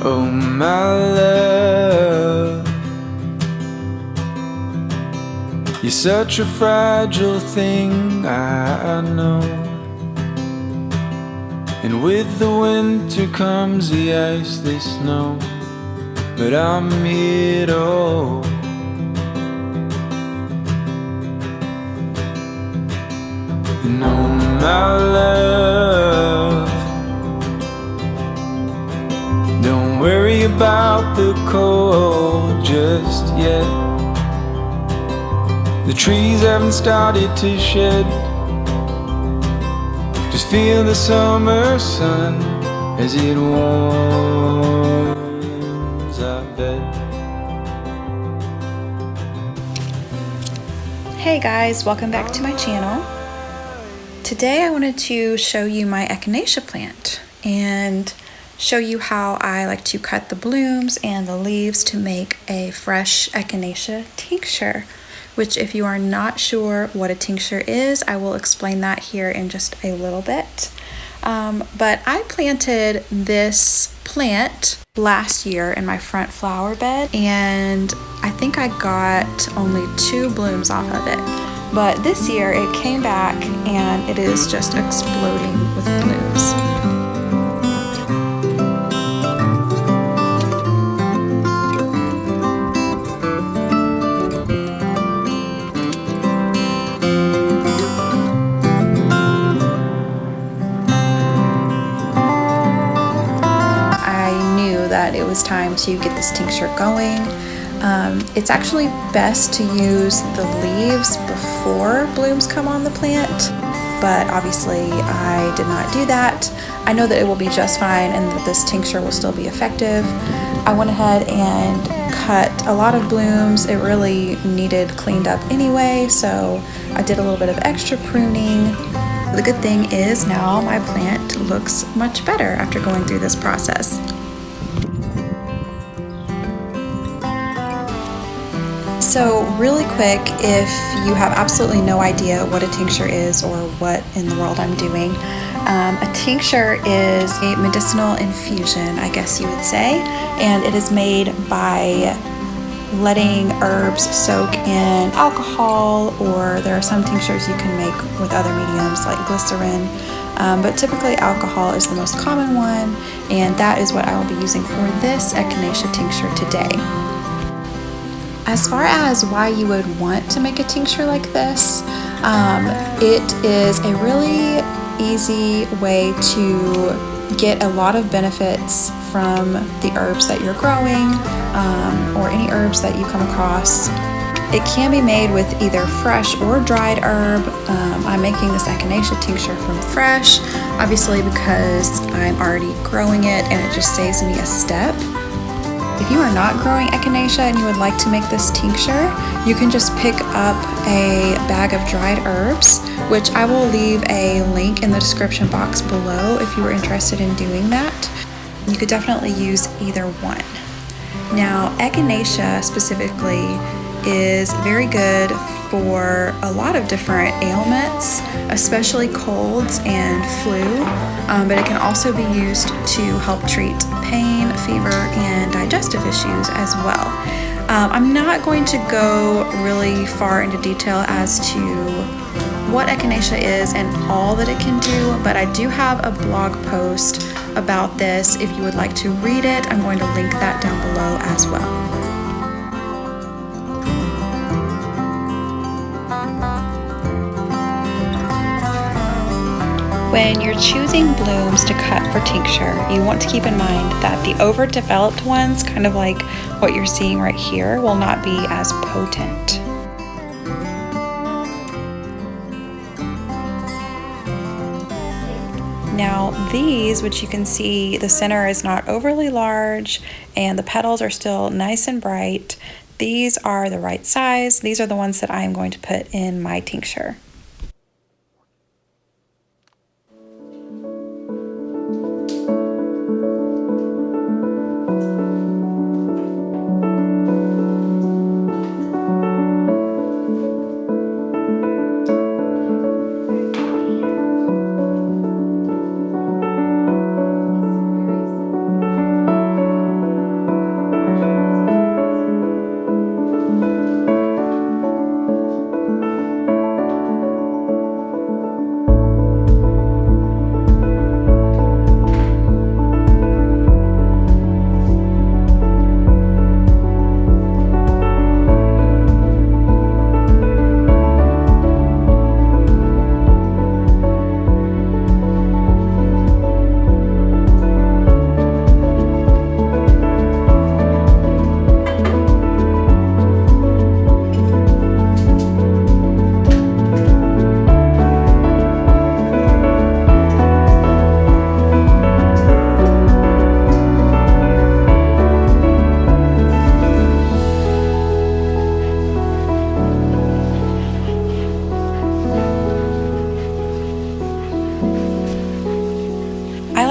Oh my love, you're such a fragile thing, I know. And with the winter comes the ice, the snow, but I'm here to hold. And oh my love, don't worry about the cold just yet. The trees haven't started to shed. Just feel the summer sun as it warms our bed. Hey guys, welcome back to my channel. Today I wanted to show you my echinacea plant and show you how I like to cut the blooms and the leaves to make a fresh echinacea tincture, which if you are not sure what a tincture is, I will explain that here in just a little bit. But I planted this plant last year in my front flower bed, and I think I got only 2 blooms off of it. But this year it came back and it is just exploding with blooms. That it was time to get this tincture going. It's actually best to use the leaves before blooms come on the plant, but obviously I did not do that. I know that it will be just fine and that this tincture will still be effective. I went ahead and cut a lot of blooms. It really needed cleaned up anyway, so I did a little bit of extra pruning. The good thing is now my plant looks much better after going through this process. So really quick, if you have absolutely no idea what a tincture is or what in the world I'm doing, a tincture is a medicinal infusion, I guess you would say, and it is made by letting herbs soak in alcohol, or there are some tinctures you can make with other mediums like glycerin, but typically alcohol is the most common one, and that is what I will be using for this echinacea tincture today. As far as why you would want to make a tincture like this, it is a really easy way to get a lot of benefits from the herbs that you're growing, or any herbs that you come across. It can be made with either fresh or dried herb. I'm making this echinacea tincture from fresh, obviously because I'm already growing it and it just saves me a step. If you are not growing echinacea and you would like to make this tincture, you can just pick up a bag of dried herbs, which I will leave a link in the description box below if you are interested in doing that. You could definitely use either one. Now, echinacea specifically is very good for a lot of different ailments, especially colds and flu, but it can also be used to help treat pain, fever, and digestive issues as well. I'm not going to go really far into detail as to what echinacea is and all that it can do, but I do have a blog post about this. If you would like to read it, I'm going to link that down below as well. When you're choosing blooms to cut for tincture, you want to keep in mind that the overdeveloped ones, kind of like what you're seeing right here, will not be as potent. Now these, which you can see, the center is not overly large and the petals are still nice and bright. These are the right size. These are the ones that I am going to put in my tincture.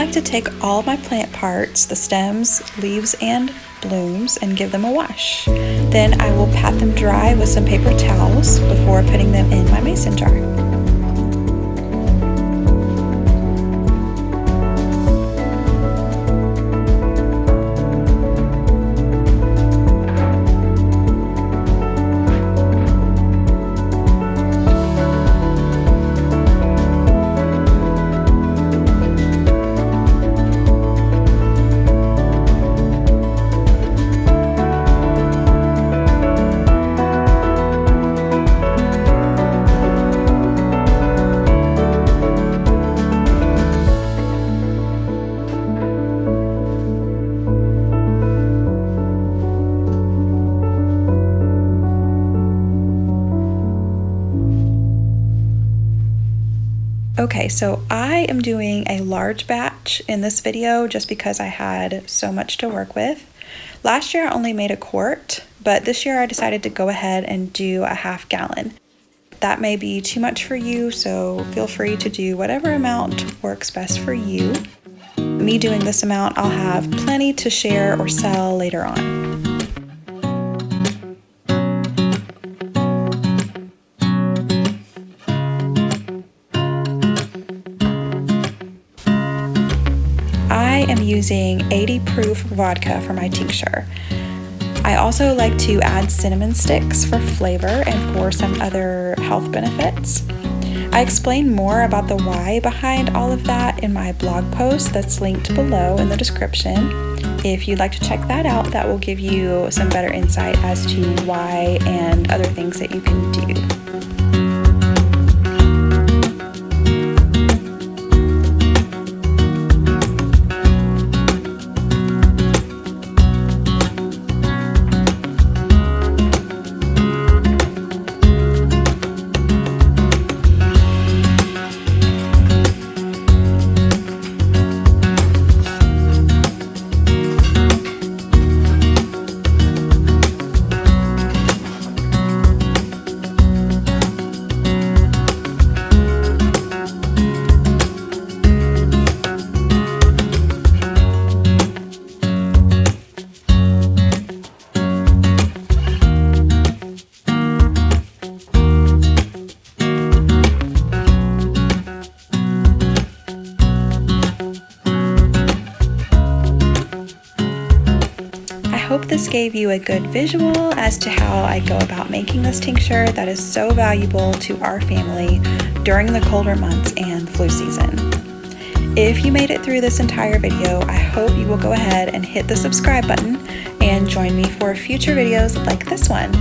like to take all my plant parts, the stems, leaves, and blooms, and give them a wash. Then I will pat them dry with some paper towels before putting them in my mason jar. Okay, so I am doing a large batch in this video just because I had so much to work with. Last year I only made a quart, but this year I decided to go ahead and do a half gallon. That may be too much for you, so feel free to do whatever amount works best for you. Me doing this amount, I'll have plenty to share or sell later on. I am using 80 proof vodka for my tincture. I also like to add cinnamon sticks for flavor and for some other health benefits. I explain more about the why behind all of that in my blog post that's linked below in the description. If you'd like to check that out, that will give you some better insight as to why and other things that you can do. I hope this gave you a good visual as to how I go about making this tincture that is so valuable to our family during the colder months and flu season. If you made it through this entire video, I hope you will go ahead and hit the subscribe button and join me for future videos like this one.